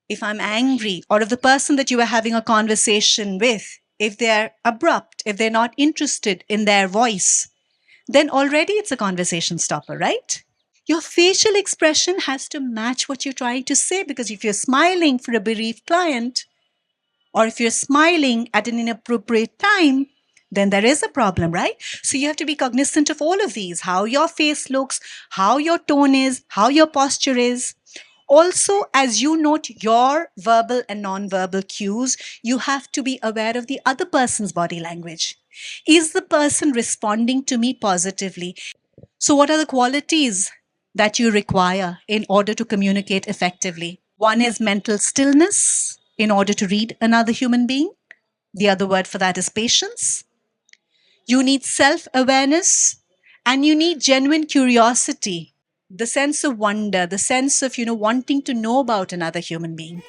if I'm angry, or if the person that you were having a conversation with, if they're abrupt, if they're not interested in their voice, then already it's a conversation stopper, right? Your facial expression has to match what you're trying to say, because if you're smiling for a bereaved client, or if you're smiling at an inappropriate time, then there is a problem, right? So you have to be cognizant of all of these, how your face looks, how your tone is, how your posture is. Also, as you note your verbal and non-verbal cues, you have to be aware of the other person's body language. Is the person responding to me positively? So, what are the qualities that you require in order to communicate effectively? One is mental stillness in order to read another human being. The other word for that is patience. You need self awareness, and you need genuine curiosity, the sense of wonder, the sense of, wanting to know about another human being.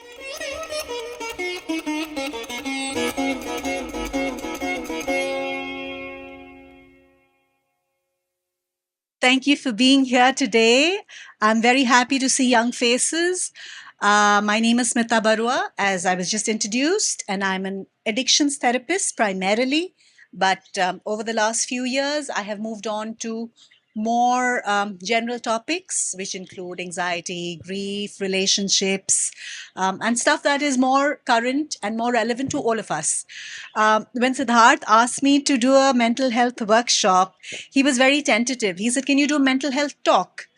Thank you for being here today. I'm very happy to see young faces. My name is Smita Barua, as I was just introduced, and I'm an addictions therapist primarily. But over the last few years, I have moved on to more general topics, which include anxiety, grief, relationships, and stuff that is more current and more relevant to all of us. When Siddharth asked me to do a mental health workshop, he was very tentative. He said, "Can you do a mental health talk?"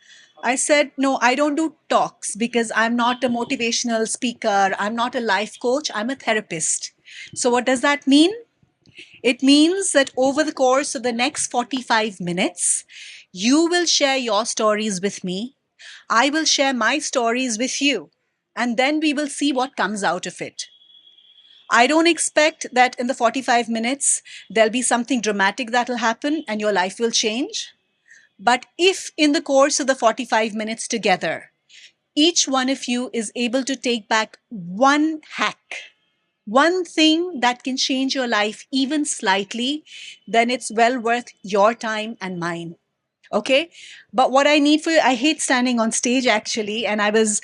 I said, "No, I don't do talks because I'm not a motivational speaker. I'm not a life coach. I'm a therapist." So, what does that mean? It means that over the course of the next 45 minutes, you will share your stories with me. I will share my stories with you. And then we will see what comes out of it. I don't expect that in the 45 minutes, there'll be something dramatic that'll happen and your life will change. But if in the course of the 45 minutes together, each one of you is able to take back one hack, one thing that can change your life even slightly, then it's well worth your time and mine. Okay. But what I need for you, I hate standing on stage actually, and I was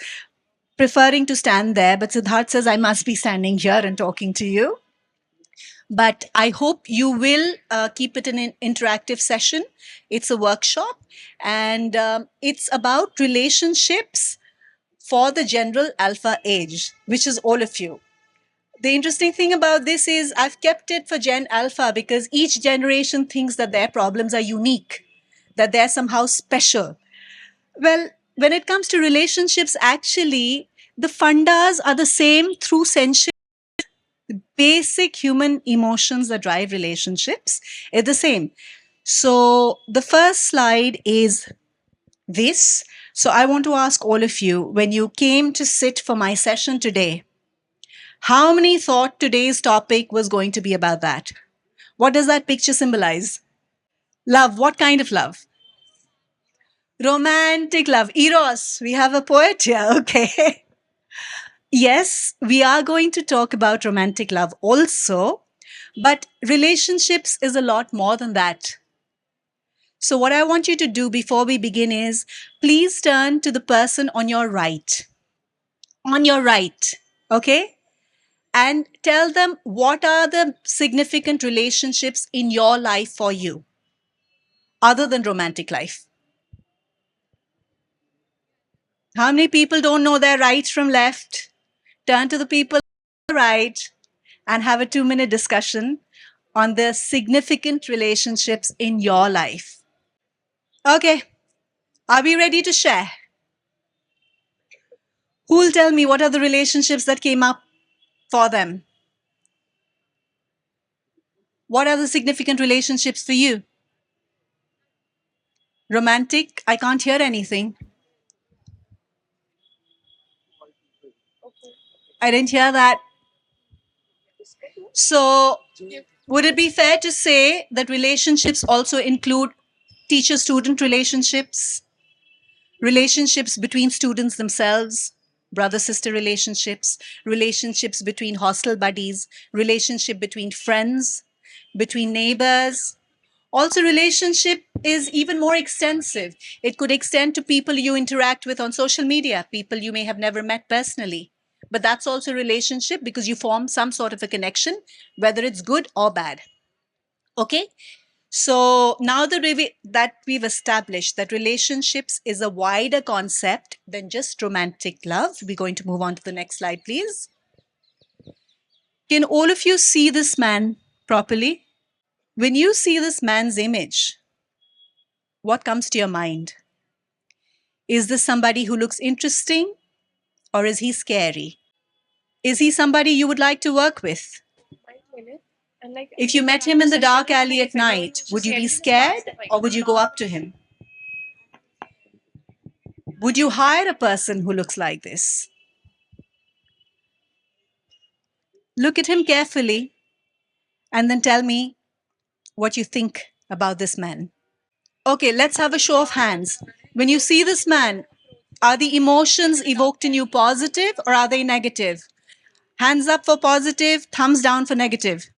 preferring to stand there, but Siddharth says I must be standing here and talking to you. But I hope you will keep it an interactive session. It's a workshop, and it's about relationships for the general alpha age, which is all of you. The interesting thing about this is I've kept it for Gen Alpha because each generation thinks that their problems are unique, that they're somehow special. Well, when it comes to relationships, actually, the fundas are the same through centuries. The basic human emotions that drive relationships are the same. So the first slide is this. So I want to ask all of you, when you came to sit for my session today, how many thought today's topic was going to be about that? What does that picture symbolize? Love. What kind of love? Romantic love. Eros. We have a poet here. Okay. Yes, we are going to talk about romantic love also, but relationships is a lot more than that. So, what I want you to do before we begin is please turn to the person on your right. On your right. Okay. And tell them what are the significant relationships in your life for you other than romantic life. How many people don't know their right from left? Turn to the people on the right and have a 2-minute discussion on the significant relationships in your life. Okay, are we ready to share? Who'll tell me what are the relationships that came up for them? What are the significant relationships for you? Romantic? I can't hear anything. I didn't hear that. So, would it be fair to say that relationships also include teacher student relationships, relationships between students themselves, brother sister relationships, relationships between hostel buddies, relationship between friends, between neighbors? Also, relationship is even more extensive. It could extend to people you interact with on social media, people you may have never met personally, But that's also a relationship because you form some sort of a connection, whether it's good or bad. Okay? So now that we've established that relationships is a wider concept than just romantic love, we're going to move on to the next slide, please. Can all of you see this man properly? When you see this man's image, what comes to your mind? Is this somebody who looks interesting or is he scary? Is he somebody you would like to work with? If you met him in the dark alley at night, would you be scared or would you go up to him? Would you hire a person who looks like this? Look at him carefully and then tell me what you think about this man. Okay, let's have a show of hands. When you see this man, are the emotions evoked in you positive or are they negative? Hands up for positive, thumbs down for negative.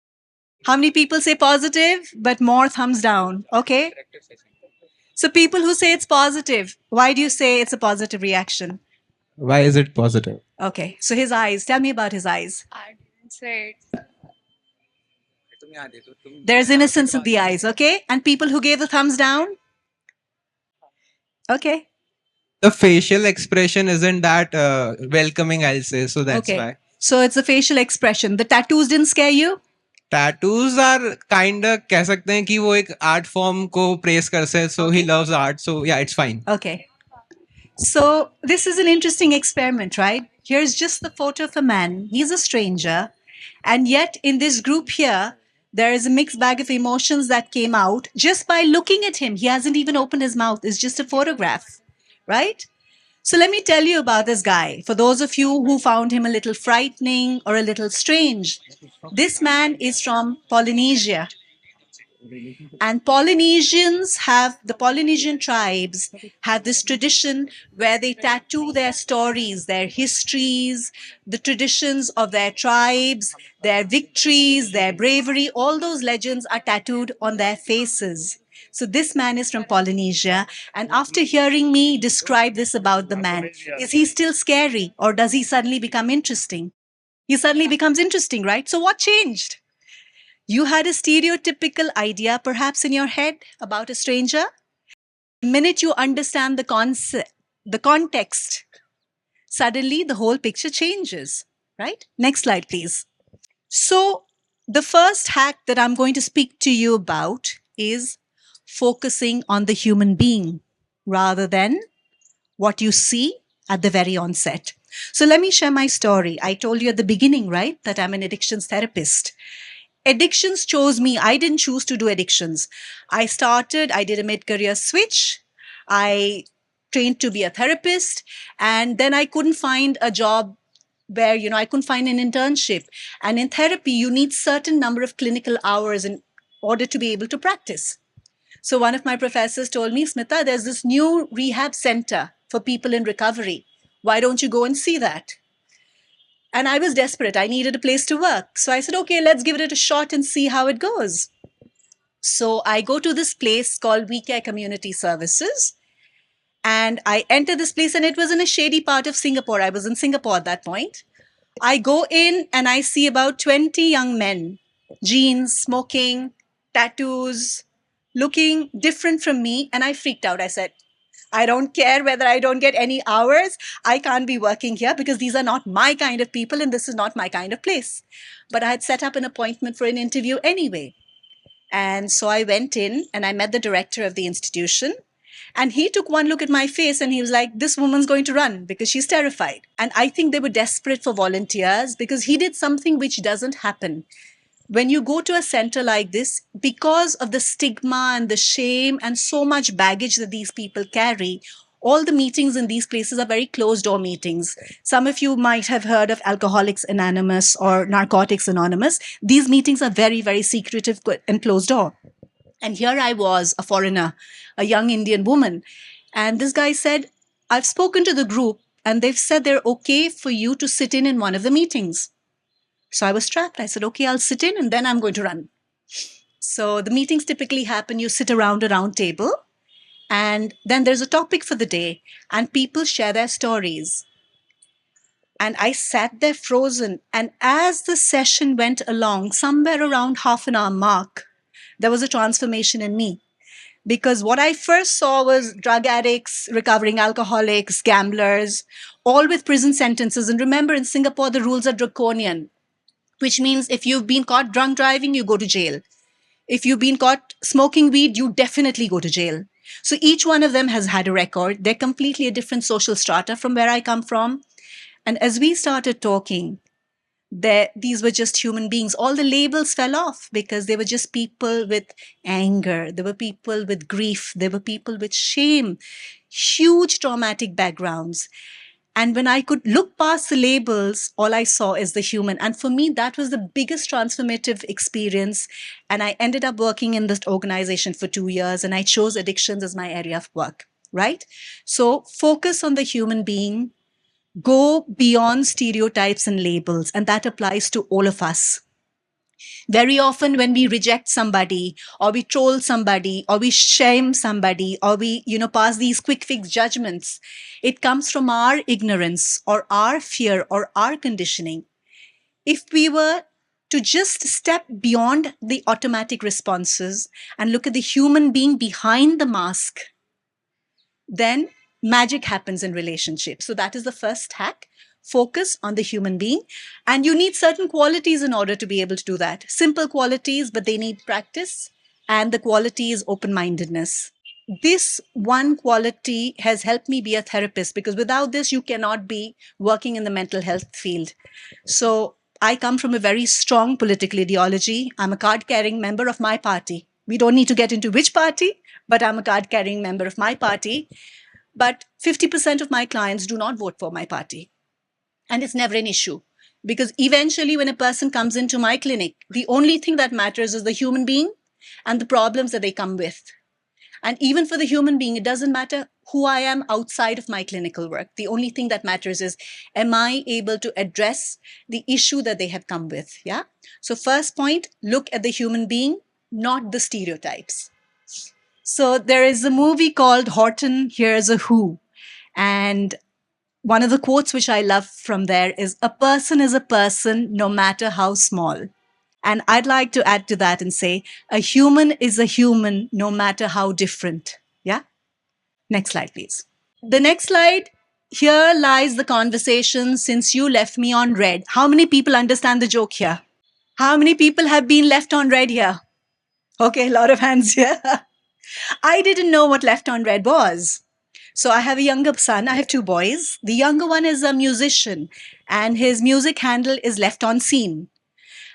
How many people say positive, but more thumbs down? Okay. So people who say it's positive, why do you say it's a positive reaction? Why is it positive? Okay. So his eyes, tell me about his eyes. I didn't say it. There's innocence in the eyes, okay? And people who gave the thumbs down? Okay. The facial expression isn't that welcoming, I'll say. So that's Okay. why. So it's the facial expression. The tattoos didn't scare you? Tattoos are kind of कह सकते हैं कि वो एक art form को praise करते हैं. So he loves art. So yeah, it's fine. Okay. So this is an interesting experiment, right? Here's just the photo of a man. He's a stranger. And yet in this group here, there is a mixed bag of emotions that came out just by looking at him. He hasn't even opened his mouth. It's just a photograph, right? So let me tell you about this guy. For those of you who found him a little frightening or a little strange, this man is from Polynesia. And the Polynesian tribes have this tradition where they tattoo their stories, their histories, the traditions of their tribes, their victories, their bravery, all those legends are tattooed on their faces. So this man is from Polynesia. And after hearing me describe this about the man, is he still scary or does he suddenly become interesting? He suddenly becomes interesting, right? So what changed? You had a stereotypical idea perhaps in your head about a stranger. The minute you understand the concept, the context, suddenly the whole picture changes, right? Next slide, please. So the first hack that I'm going to speak to you about is focusing on the human being rather than what you see at the very onset. So let me share my story. I told you at the beginning, right, that I'm an addictions therapist. Addictions chose me. I didn't choose to do addictions. I did a mid-career switch. I trained to be a therapist, and then I couldn't find a job where, I couldn't find an internship. And in therapy, you need certain number of clinical hours in order to be able to practice. So one of my professors told me, Smita, there's this new rehab center for people in recovery. Why don't you go and see that? And I was desperate. I needed a place to work. So I said, okay, let's give it a shot and see how it goes. So I go to this place called We Care Community Services. And I enter this place, and it was in a shady part of Singapore. I was in Singapore at that point. I go in and I see about 20 young men, jeans, smoking, tattoos, looking different from me. And I freaked out. I said, I don't care whether I don't get any hours. I can't be working here because these are not my kind of people and this is not my kind of place. But I had set up an appointment for an interview anyway. And so I went in and I met the director of the institution. And he took one look at my face and he was like, this woman's going to run because she's terrified. And I think they were desperate for volunteers because he did something which doesn't happen. When you go to a center like this, because of the stigma and the shame and so much baggage that these people carry, all the meetings in these places are very closed door meetings. Some of you might have heard of Alcoholics Anonymous or Narcotics Anonymous. These meetings are very, very secretive and closed door. And here I was, a foreigner, a young Indian woman. And this guy said, I've spoken to the group and they've said they're okay for you to sit in one of the meetings. So I was trapped. I said, okay, I'll sit in and then I'm going to run. So the meetings typically happen, you sit around a round table and then there's a topic for the day and people share their stories. And I sat there frozen. And as the session went along, somewhere around half an hour mark, there was a transformation in me. Because what I first saw was drug addicts, recovering alcoholics, gamblers, all with prison sentences. And remember, in Singapore, the rules are draconian, which means if you've been caught drunk driving, you go to jail. If you've been caught smoking weed, you definitely go to jail. So each one of them has had a record. They're completely a different social strata from where I come from. And as we started talking, these were just human beings. All the labels fell off because they were just people with anger. There were people with grief. There were people with shame, huge traumatic backgrounds. And when I could look past the labels, all I saw is the human. And for me, that was the biggest transformative experience. And I ended up working in this organization for 2 years, and I chose addictions as my area of work, right? So focus on the human being, go beyond stereotypes and labels. And that applies to all of us. Very often when we reject somebody or we troll somebody or we shame somebody or we pass these quick fix judgments, it comes from our ignorance or our fear or our conditioning. If we were to just step beyond the automatic responses and look at the human being behind the mask, then magic happens in relationships. So that is the first hack. Focus on the human being. And you need certain qualities in order to be able to do that. Simple qualities, but they need practice. And the quality is open-mindedness. This one quality has helped me be a therapist, because without this, you cannot be working in the mental health field. So I come from a very strong political ideology. I'm a card-carrying member of my party. We don't need to get into which party, but I'm a card-carrying member of my party. But 50% of my clients do not vote for my party. And it's never an issue, because eventually when a person comes into my clinic, the only thing that matters is the human being and the problems that they come with. And even for the human being, it doesn't matter who I am outside of my clinical work. The only thing that matters is, am I able to address the issue that they have come with? Yeah. So first point, look at the human being, not the stereotypes. So there is a movie called Horton Hears a Who. And one of the quotes which I love from there is, a person is a person, no matter how small. And I'd like to add to that and say, a human is a human, no matter how different. Yeah? Next slide, please. The next slide, here lies the conversation since you left me on red. How many people understand the joke here? How many people have been left on red here? Okay, a lot of hands here. I didn't know what left on red was. So I have a younger son. I have 2 boys. The younger one is a musician, and his music handle is Left on Scene.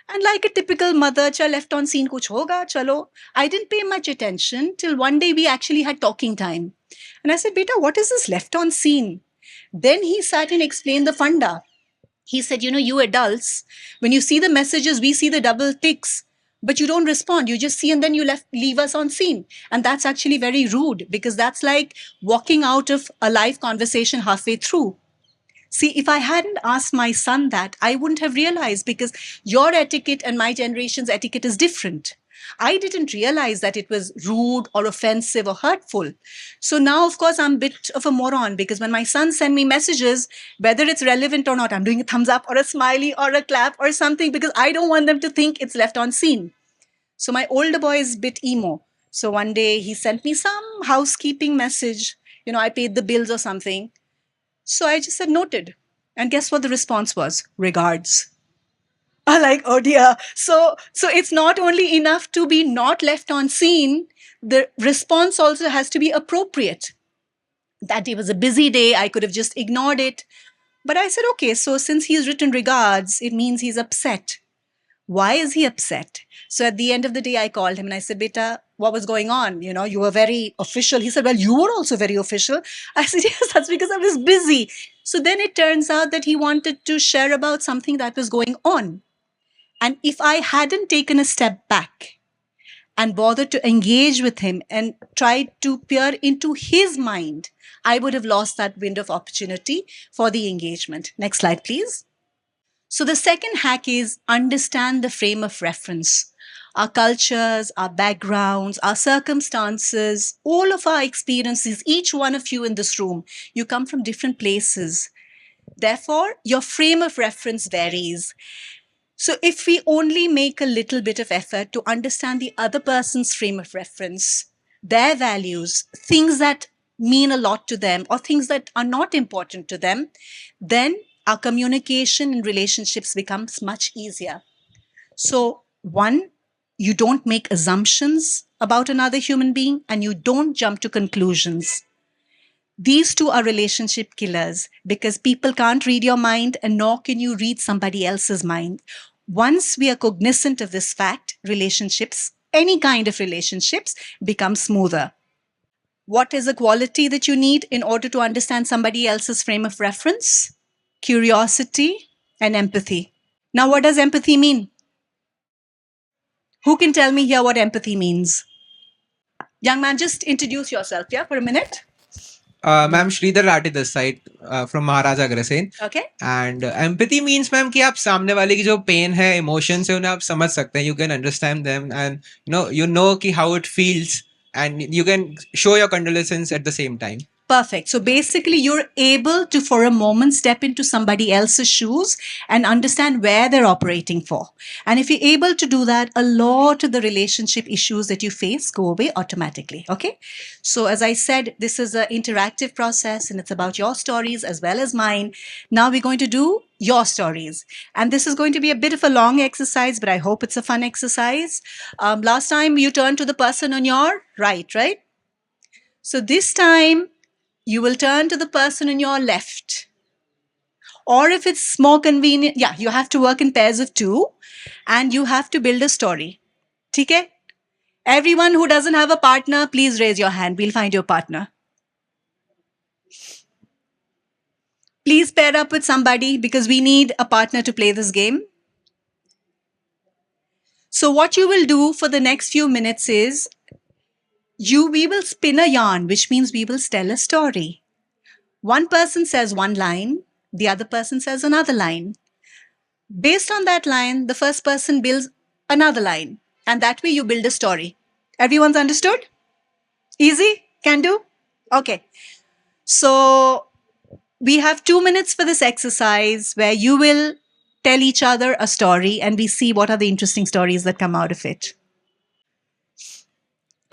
And like a typical mother, cha left on scene kuch hoga, chalo. I didn't pay much attention till one day we actually had talking time. And I said, beta, what is this left on scene? Then he sat and explained the funda. He said, you adults, when you see the messages, we see the double ticks, but you don't respond. You just see and then you leave us on scene. And that's actually very rude, because that's like walking out of a live conversation halfway through. See, if I hadn't asked my son that, I wouldn't have realized, because your etiquette and my generation's etiquette is different. I didn't realize that it was rude or offensive or hurtful. So now, of course, I'm a bit of a moron, because when my son send me messages, whether it's relevant or not, I'm doing a thumbs up or a smiley or a clap or something, because I don't want them to think it's left on scene. So my older boy is a bit emo. So one day he sent me some housekeeping message. I paid the bills or something. So I just said, noted. And guess what the response was? Regards. I'm like, oh dear. So it's not only enough to be not left on scene, the response also has to be appropriate. That day was a busy day. I could have just ignored it. But I said, okay, so since he's written regards, it means he's upset. Why is he upset? So at the end of the day, I called him and I said, beta, what was going on? You were very official. He said, well, you were also very official. I said, yes, that's because I was busy. So then it turns out that he wanted to share about something that was going on. And if I hadn't taken a step back and bothered to engage with him and tried to peer into his mind, I would have lost that window of opportunity for the engagement. Next slide, please. So the second hack is understand the frame of reference. Our cultures, our backgrounds, our circumstances, all of our experiences, each one of you in this room, you come from different places. Therefore, your frame of reference varies. So, if we only make a little bit of effort to understand the other person's frame of reference, their values, things that mean a lot to them, or things that are not important to them, then our communication in relationships becomes much easier. So, one, you don't make assumptions about another human being and you don't jump to conclusions. These two are relationship killers because people can't read your mind and nor can you read somebody else's mind. Once we are cognizant of this fact, relationships, any kind of relationships, become smoother. What is a quality that you need in order to understand somebody else's frame of reference? Curiosity and empathy. Now, what does empathy mean? Who can tell me here what empathy means? Young man, just introduce yourself, yeah, for a minute. Ma'am Shridhar Rathi this side from Maharaja Agrasen Okay. And empathy means ma'am कि आप सामने वाले की जो pen है emotions है उन्हें आप समझ सकते हैं you can understand them and you know कि how it feels and you can show your condolences at the same time. Perfect. So basically, you're able to, for a moment, step into somebody else's shoes and understand where they're operating for. And if you're able to do that, a lot of the relationship issues that you face go away automatically. Okay. So, as I said, this is an interactive process and it's about your stories as well as mine. Now we're going to do your stories. And this is going to be a bit of a long exercise, but I hope it's a fun exercise. Last time you turned to the person on your right? So this time, you will turn to the person on your left. Or if it's more convenient, yeah, you have to work in pairs of two and you have to build a story. Okay? Everyone who doesn't have a partner, please raise your hand. We'll find your partner. Please pair up with somebody because we need a partner to play this game. So what you will do for the next few minutes is we will spin a yarn, which means we will tell a story. One person says one line, the other person says another line. Based on that line, the first person builds another line. And that way you build a story. Everyone's understood? Easy? Can do? Okay. So we have 2 minutes for this exercise where you will tell each other a story and we see what are the interesting stories that come out of it.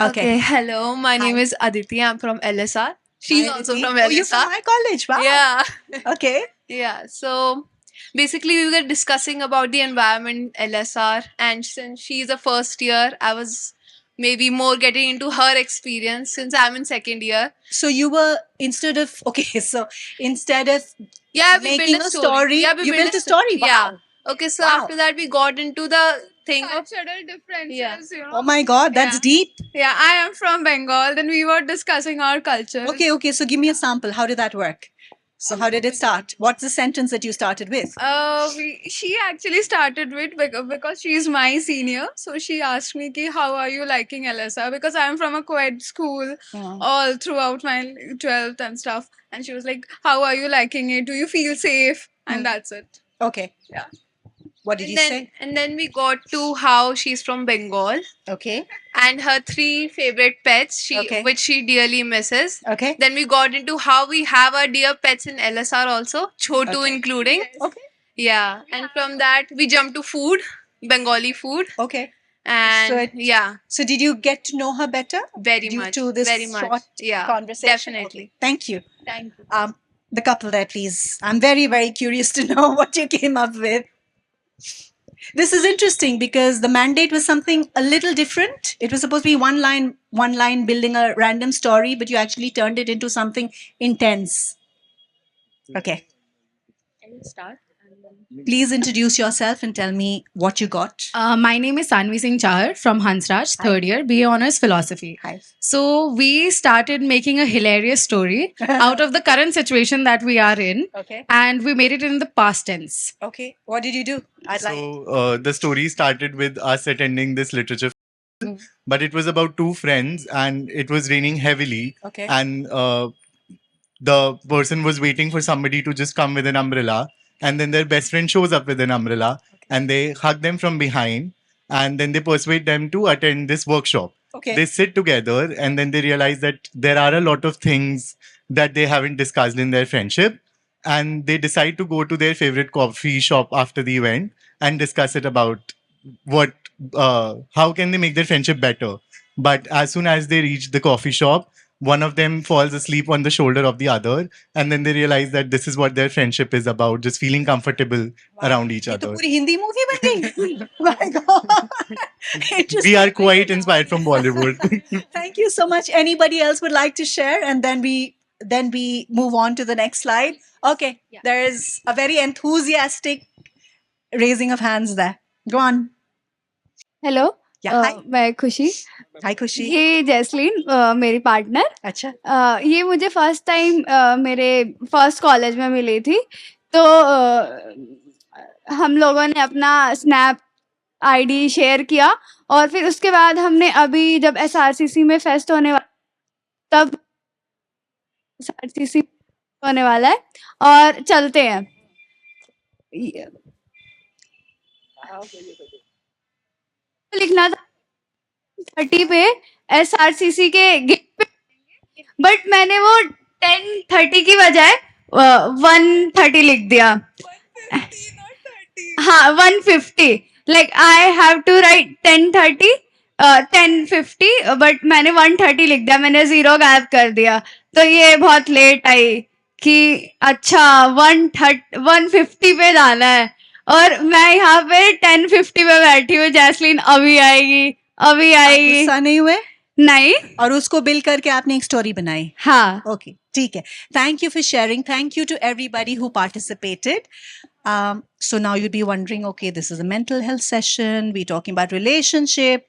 Okay. Hello, my name is Aditi. I'm from LSR. She's Hi, also Aditi. from Oh, you're LSR. from my college. Wow. Yeah. Okay. Yeah. So basically, we were discussing about the environment LSR, and since she's a first year, I was maybe more getting into her experience since I'm in second year. So you were instead of Yeah, we making built a story, Yeah, we you built a sto- story. Wow. Yeah. Okay, so Wow. after that, we got into the thing of Cultural differences, Yeah. you know. Oh my God, that's Yeah. deep. Yeah, I am from Bengal. Then we were discussing our culture. Okay. So give me a sample. How did that work? So how did it start? What's the sentence that you started with? She actually started with because she is my senior. So she asked me, ki, how are you liking LSR? Because I am from a co-ed school all throughout my 12th and stuff. And she was like, how are you liking it? Do you feel safe? And that's it. Okay. Yeah. What did you say? And then we got to how she's from Bengal Okay. and her 3 favorite pets Okay. which she dearly misses. Okay. Then we got into how we have our dear pets in LSR also, Chotu Okay. including. Okay. Yeah. And from that we jumped to food, Bengali food. Okay. And So it- yeah, So did you get to know her better very due much. to this very much. short Yeah. conversation? Definitely. Okay. Thank you. Thank you. The couple there, please. I'm very, very curious to know what you came up with. This is interesting because the mandate was something a little different. It was supposed to be one line building a random story, but you actually turned it into something intense. Okay. Can you start? Please introduce yourself and tell me what you got. My name is Sanvi Singh Chahar from Hansraj, Hi. third year, BA Honours Philosophy. Hi. So we started making a hilarious story out of the current situation that we are in, Okay. and we made it in the past tense. Okay. What did you do? I'd like. So the story started with us attending this literature, but it was about 2 friends, and it was raining heavily, Okay. and the person was waiting for somebody to just come with an umbrella, and then their best friend shows up with an umbrella, and they hug them from behind, and then they persuade them to attend this workshop. Okay. They sit together, and then they realize that there are a lot of things that they haven't discussed in their friendship, and they decide to go to their favorite coffee shop after the event and discuss it about what how can they make their friendship better. But as soon as they reach the coffee shop, one of them falls asleep on the shoulder of the other, and then they realize that this is what their friendship is about, just feeling comfortable around each ये तो other. पूरी Hindi movie बन गई. My God. We Interesting. are quite inspired from Bollywood. Thank you so much. Anybody else would like to share, and then we move on to the next slide. Okay, Yeah. there is a very enthusiastic raising of hands there. Go on. Hello Yeah, hi. मैं खुशी, Hi, Kushi. ये जैस्लीन मेरी partner. अच्छा. ये मुझे first time मेरे first college में मिली थी. तो हम लोगों ने अपना स्नैप आईडी शेयर किया और फिर उसके बाद हमने अभी जब एसआरसीसी में फेस्ट होने वाला तब एसआरसीसी होने वाला है और चलते हैं. लिखना था 30 पे एसआरसीसी के गेट पे, बट मैंने वो 10:30 की बजाय 1:30 लिख दिया. हाँ 1:50. Like I have to write 10:30 10:50 but मैंने 1:30 लिख दिया. मैंने 0 गायब कर दिया. तो ये बहुत लेट आई कि अच्छा 1:50 पे जाना है और मैं यहाँ पे 10:50 पे बैठी हूँ. जैस्लीन अभी आएगी अभी आप आएगी. गुस्सा नहीं हुए नहीं. और उसको बिल करके आपने एक स्टोरी बनाई. हाँ. Okay, ठीक है. Thank you for sharing. Thank you to everybody who participated. So now you'll be wondering, okay, this is a mental health session. We're talking about relationship.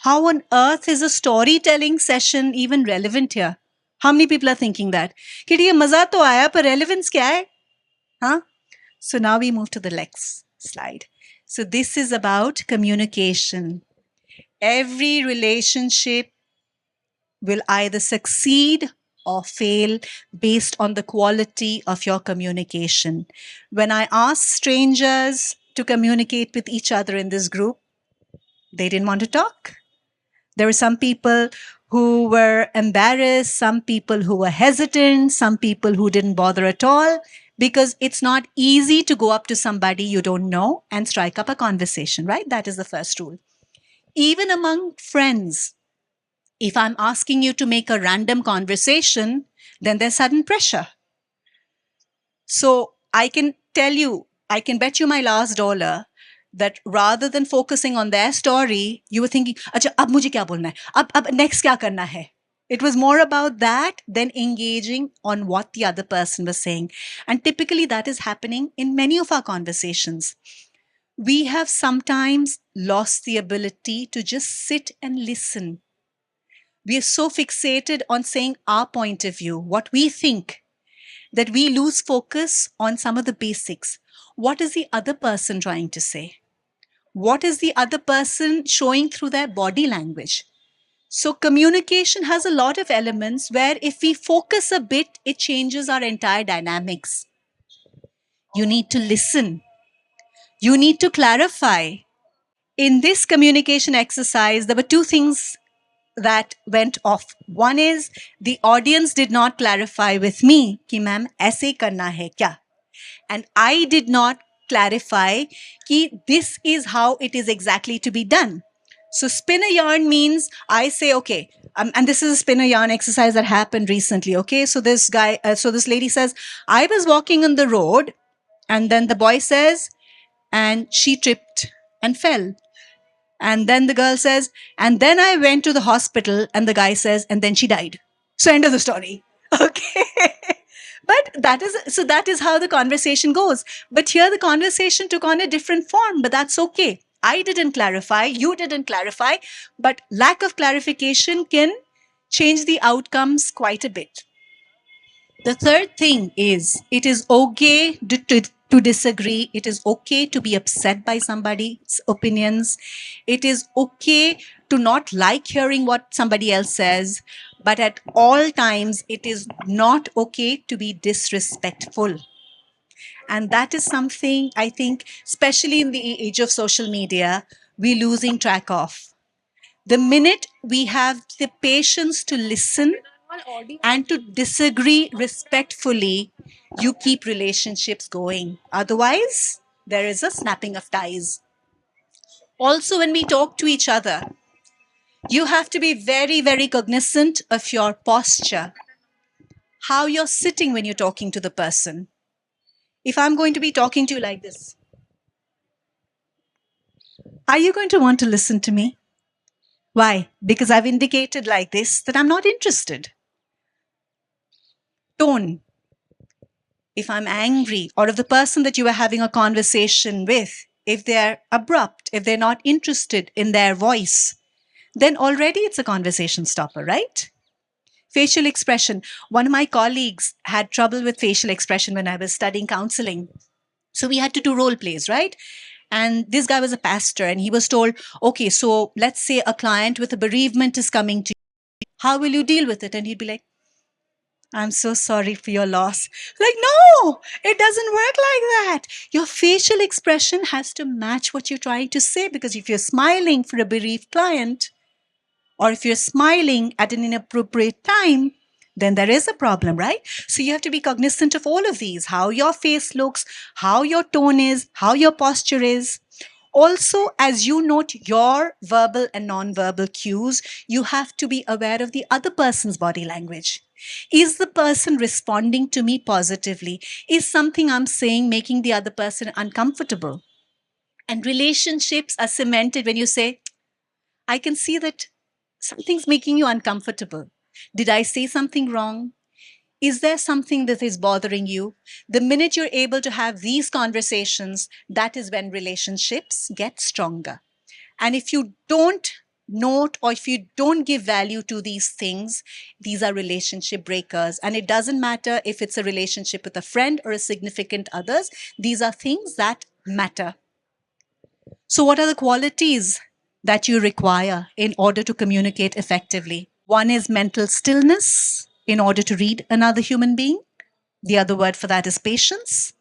How on earth is a storytelling session even relevant here? How many people are thinking that? कि ये मजा तो आया पर relevance क्या है? Huh? So now we move to the next slide. So this is about communication. Every relationship will either succeed or fail based on the quality of your communication. When I asked strangers to communicate with each other in this group, they didn't want to talk. There were some people who were embarrassed, some people who were hesitant, some people who didn't bother at all, because it's not easy to go up to somebody you don't know and strike up a conversation, right? That is the first rule. Even among friends, if I'm asking you to make a random conversation, then there's sudden pressure. So I can tell you, I can bet you my last dollar that rather than focusing on their story, you were thinking, "Acha, ab mujhe kya bolna hai? Ab next kya karna hai?" It was more about that than engaging on what the other person was saying. And typically that is happening in many of our conversations. We have sometimes lost the ability to just sit and listen. We are so fixated on saying our point of view, what we think, that we lose focus on some of the basics. What is the other person trying to say? What is the other person showing through their body language? So communication has a lot of elements where if we focus a bit, it changes our entire dynamics. You need to listen. You need to clarify. In this communication exercise, there were two things that went off. One is the audience did not clarify with me कि ma'am ऐसे करना है क्या, and I did not clarify कि this is how it is exactly to be done. So spin a yarn means I say, okay, and this is a spin a yarn exercise that happened recently. Okay, so this lady says, I was walking on the road, and then the boy says, and she tripped and fell. And then the girl says, and then I went to the hospital, and the guy says, and then she died. So end of the story. Okay. But that is how the conversation goes. But here the conversation took on a different form, but that's okay. I didn't clarify, you didn't clarify, but lack of clarification can change the outcomes quite a bit. The third thing is it is okay to disagree. It is okay to be upset by somebody's opinions. It is okay to not like hearing what somebody else says. But at all times, it is not okay to be disrespectful. And that is something I think, especially in the age of social media, we're losing track of. The minute we have the patience to listen and to disagree respectfully, you keep relationships going. Otherwise, there is a snapping of ties. Also, when we talk to each other, you have to be very, very cognizant of your posture, how you're sitting when you're talking to the person. If I'm going to be talking to you like this, are you going to want to listen to me? Why? Because I've indicated like this that I'm not interested. Tone. If I'm angry, or if the person that you are having a conversation with, if they're abrupt, if they're not interested in their voice, then already it's a conversation stopper, right? Facial expression. One of my colleagues had trouble with facial expression when I was studying counseling. So we had to do role plays, right? And this guy was a pastor and he was told, okay, so let's say a client with a bereavement is coming to you. How will you deal with it? And he'd be like, I'm so sorry for your loss. Like, no, it doesn't work like that. Your facial expression has to match what you're trying to say, because if you're smiling for a bereaved client, or if you're smiling at an inappropriate time, then there is a problem, right? So you have to be cognizant of all of these, how your face looks, how your tone is, how your posture is. Also, as you note your verbal and non-verbal cues, you have to be aware of the other person's body language. Is the person responding to me positively? Is something I'm saying making the other person uncomfortable? And relationships are cemented when you say, I can see that something's making you uncomfortable. Did I say something wrong? Is there something that is bothering you? The minute you're able to have these conversations, that is when relationships get stronger. And if you don't note, or if you don't give value to these things, these are relationship breakers. And it doesn't matter if it's a relationship with a friend or a significant others. These are things that matter. So what are the qualities that you require in order to communicate effectively? One is mental stillness in order to read another human being. The other word for that is patience.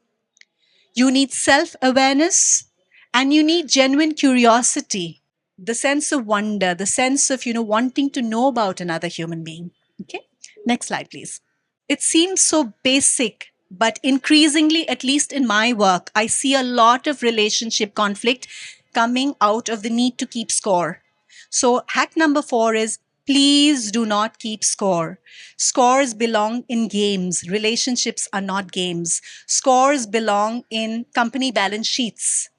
You need self-awareness, and you need genuine curiosity, the sense of wonder, the sense of, wanting to know about another human being. Okay, next slide, please. It seems so basic, but increasingly, at least in my work, I see a lot of relationship conflict coming out of the need to keep score. So hack number 4 is, please do not keep score. Scores belong in games. Relationships are not games. Scores belong in company balance sheets.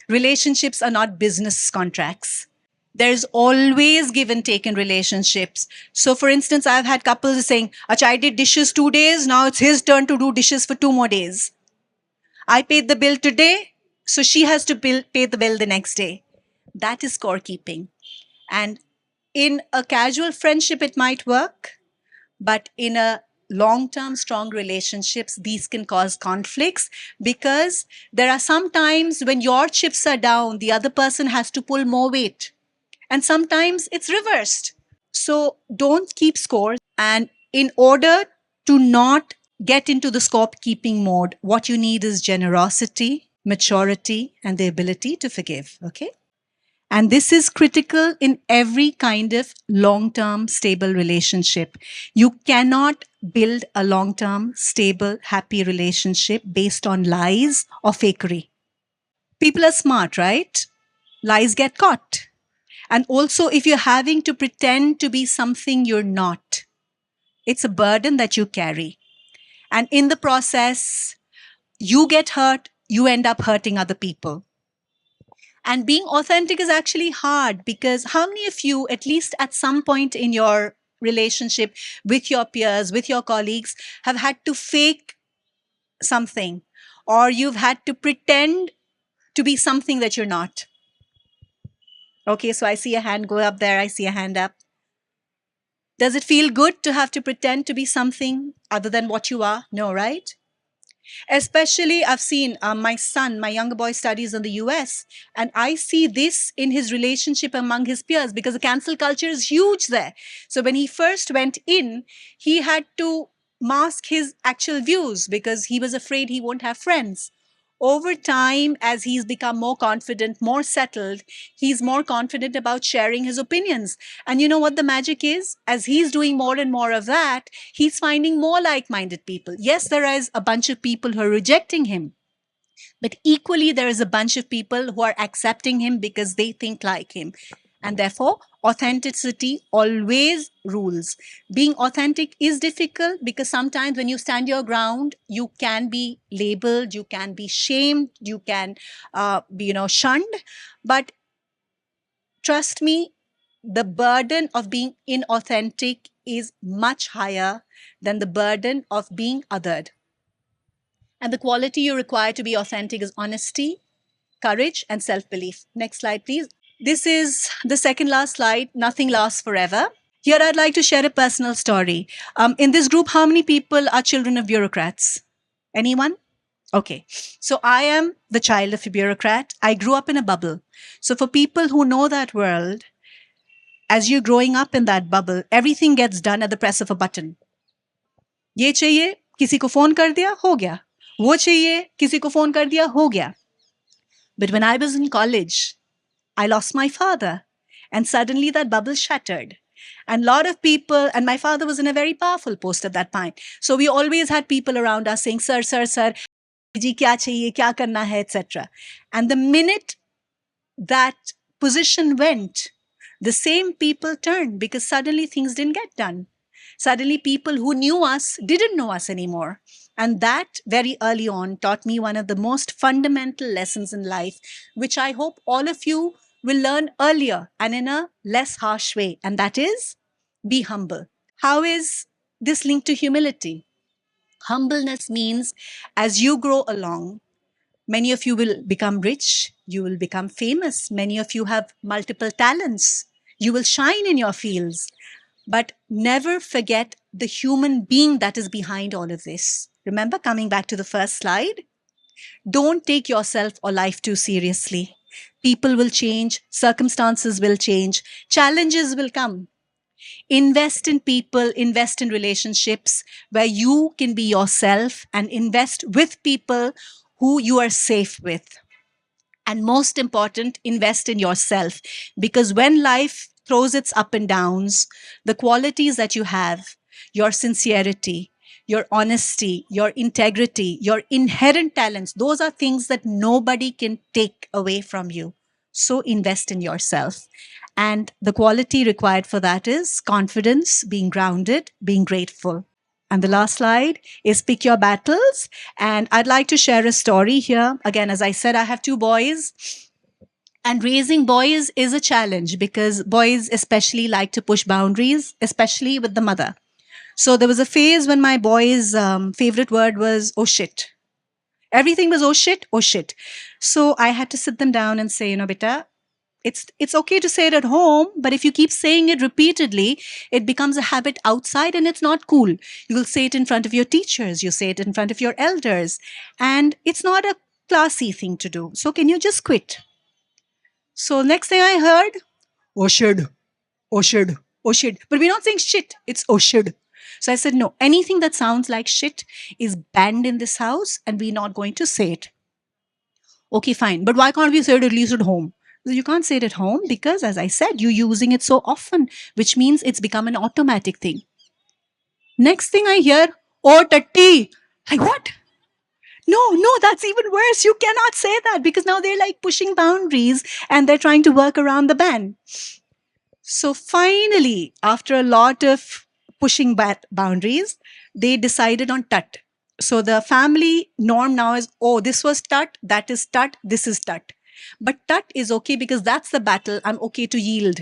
Relationships are not business contracts. There's always give and take in relationships. So for instance, I've had couples saying, Acha, I did dishes 2 days, now it's his turn to do dishes for 2 more days. I paid the bill today, so she has to pay the bill the next day. That is scorekeeping. And in a casual friendship, it might work, but in a long-term strong relationships, these can cause conflicts, because there are some times when your chips are down, the other person has to pull more weight. And sometimes it's reversed. So don't keep score. And in order to not get into the scorekeeping mode, what you need is generosity, maturity, and the ability to forgive. Okay? And this is critical in every kind of long-term stable relationship. You cannot build a long-term stable, happy relationship based on lies or fakery. People are smart, right? Lies get caught. And also, if you're having to pretend to be something you're not, it's a burden that you carry. And in the process, you get hurt, you end up hurting other people. And being authentic is actually hard, because how many of you, at least at some point in your relationship with your peers, with your colleagues, have had to fake something, or you've had to pretend to be something that you're not? Okay, so I see a hand go up there. I see a hand up. Does it feel good to have to pretend to be something other than what you are? No, right? Especially, I've seen my son, my younger boy studies in the US, and I see this in his relationship among his peers, because the cancel culture is huge there. So when he first went in, he had to mask his actual views because he was afraid he won't have friends. Over time, as he's become more confident, more settled, he's more confident about sharing his opinions. And you know what the magic is? As he's doing more and more of that, he's finding more like minded people. Yes, there is a bunch of people who are rejecting him, but equally, there is a bunch of people who are accepting him because they think like him. And therefore, authenticity always rules. Being authentic is difficult because sometimes when you stand your ground, you can be labeled, you can be shamed, you can be, shunned. But trust me, the burden of being inauthentic is much higher than the burden of being othered. And the quality you require to be authentic is honesty, courage, and self belief. Next slide, please. This is the second last slide. Nothing lasts forever. Here, I'd like to share a personal story. In this group, how many people are children of bureaucrats? Anyone? Okay. So I am the child of a bureaucrat. I grew up in a bubble. So for people who know that world, as you're growing up in that bubble, everything gets done at the press of a button. ये चाहिए, किसी को phone कर दिया, हो गया. वो चाहिए, किसी को फोन कर दिया, हो गया. But when I was in college, I lost my father. And suddenly that bubble shattered. And a lot of people, and my father was in a very powerful post at that point. So we always had people around us saying, sir, ji kya chahiye, kya karna hai, etc. And the minute that position went, the same people turned because suddenly things didn't get done. Suddenly people who knew us didn't know us anymore. And that very early on taught me one of the most fundamental lessons in life, which I hope all of you will learn earlier and in a less harsh way. And that is, be humble. How is this linked to humility? Humbleness means as you grow along, many of you will become rich, you will become famous, many of you have multiple talents, you will shine in your fields. But never forget the human being that is behind all of this. Remember, coming back to the first slide, don't take yourself or life too seriously. People will change, circumstances will change, challenges will come. Invest in people, invest in relationships where you can be yourself and invest with people who you are safe with. And most important, invest in yourself because when life throws its up and downs, the qualities that you have, your sincerity, your honesty, your integrity, your inherent talents, those are things that nobody can take away from you. So invest in yourself. And the quality required for that is confidence, being grounded, being grateful. And the last slide is pick your battles. And I'd like to share a story here. Again, as I said, I have two boys. And raising boys is a challenge because boys especially like to push boundaries, especially with the mother. So there was a phase when my boys' favorite word was, oh shit. Everything was, oh shit, oh shit. So I had to sit them down and say, beta, it's okay to say it at home, but if you keep saying it repeatedly, it becomes a habit outside and it's not cool. You will say it in front of your teachers, you say it in front of your elders, and it's not a classy thing to do. So can you just quit? So next thing I heard, oh shit, oh shit, oh shit. But we're not saying shit, it's oh shit. So I said, no, anything that sounds like shit is banned in this house and we're not going to say it. Okay, fine. But why can't we say it at least at home? You can't say it at home because, as I said, you're using it so often, which means it's become an automatic thing. Next thing I hear, oh, tatti. Like, what? No, that's even worse. You cannot say that because now they're like pushing boundaries and they're trying to work around the ban. So finally, after a lot of pushing boundaries, they decided on tut. So the family norm now is, oh, this was tut, that is tut, this is tut. But tut is okay because that's the battle. I'm okay to yield.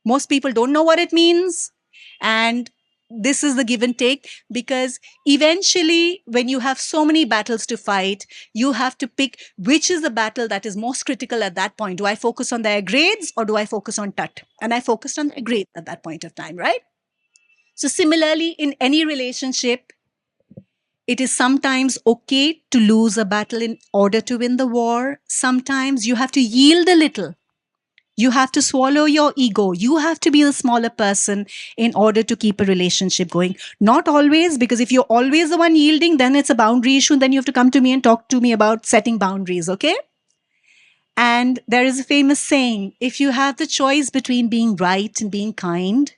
Most people don't know what it means. And this is the give and take because eventually when you have so many battles to fight, you have to pick which is the battle that is most critical at that point. Do I focus on their grades or do I focus on tut? And I focused on their grades at that point of time, right? So similarly, in any relationship, it is sometimes okay to lose a battle in order to win the war. Sometimes you have to yield a little You have to swallow your ego. You have to be the smaller person in order to keep a relationship going. Not always, because if you're always the one yielding, then it's a boundary issue. And then you have to come to me and talk to me about setting boundaries, okay? And there is a famous saying, if you have the choice between being right and being kind,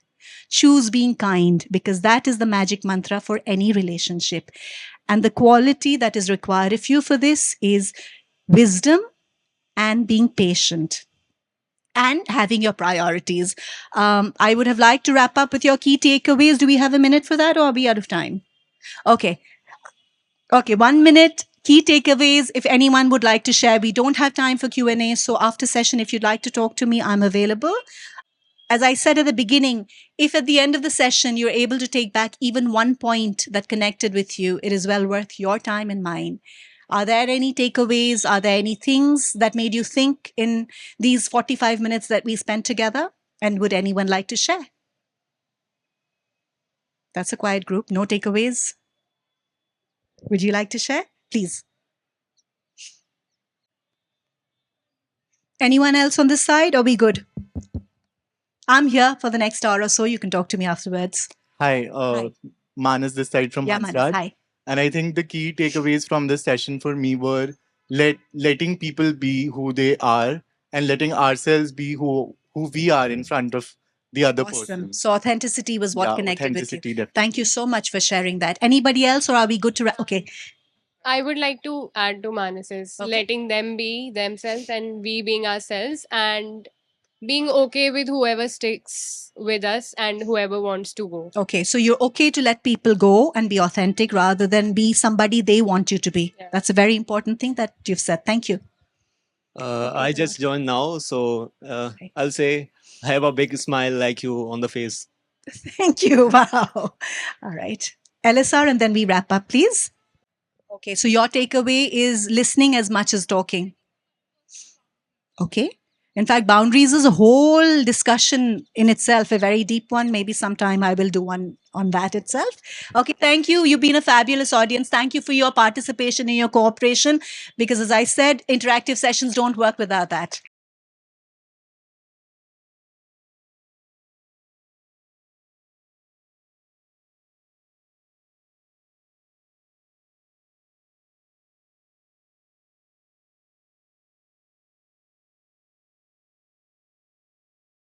choose being kind, because that is the magic mantra for any relationship. And the quality that is required of you for this is wisdom and being patient and having your priorities. I would have liked to wrap up with your key takeaways. Do we have a minute for that, or are we out of time? Okay. Okay, 1 minute. Key takeaways, if anyone would like to share. We don't have time for Q&A, so after session, if you'd like to talk to me, I'm available. As I said at the beginning, if at the end of the session you're able to take back even one point that connected with you, it is well worth your time and mine. Are there any takeaways? Are there any things that made you think in these 45 minutes that we spent together? And would anyone like to share? That's a quiet group. No takeaways? Would you like to share? Please. Anyone else on this side? Are we good? I'm here for the next hour or so. You can talk to me afterwards. Hi, Hi. Manas this side from Yeah, Manas. Hansraj. Hi. And I think the key takeaways from this session for me were letting people be who they are and letting ourselves be who we are in front of the other Awesome. person. So authenticity was what Yeah, connected with you. authenticity, definitely. Thank you so much for sharing that. Anybody else, or are we good to? Okay. I would like to add to Manas's, Okay. letting them be themselves and we being ourselves, and being okay with whoever sticks with us and whoever wants to go. Okay. So you're okay to let people go and be authentic rather than be somebody they want you to be. Yeah. That's a very important thing that you've said. Thank you. I just joined now, so I'll say have a big smile like you on the face. Thank you. Wow. All right. LSR, and then we wrap up, please. Okay. So your takeaway is listening as much as talking. Okay. In fact, boundaries is a whole discussion in itself, a very deep one. Maybe sometime I will do one on that itself. Okay, thank you. You've been a fabulous audience. Thank you for your participation and your cooperation, because as I said, interactive sessions don't work without that.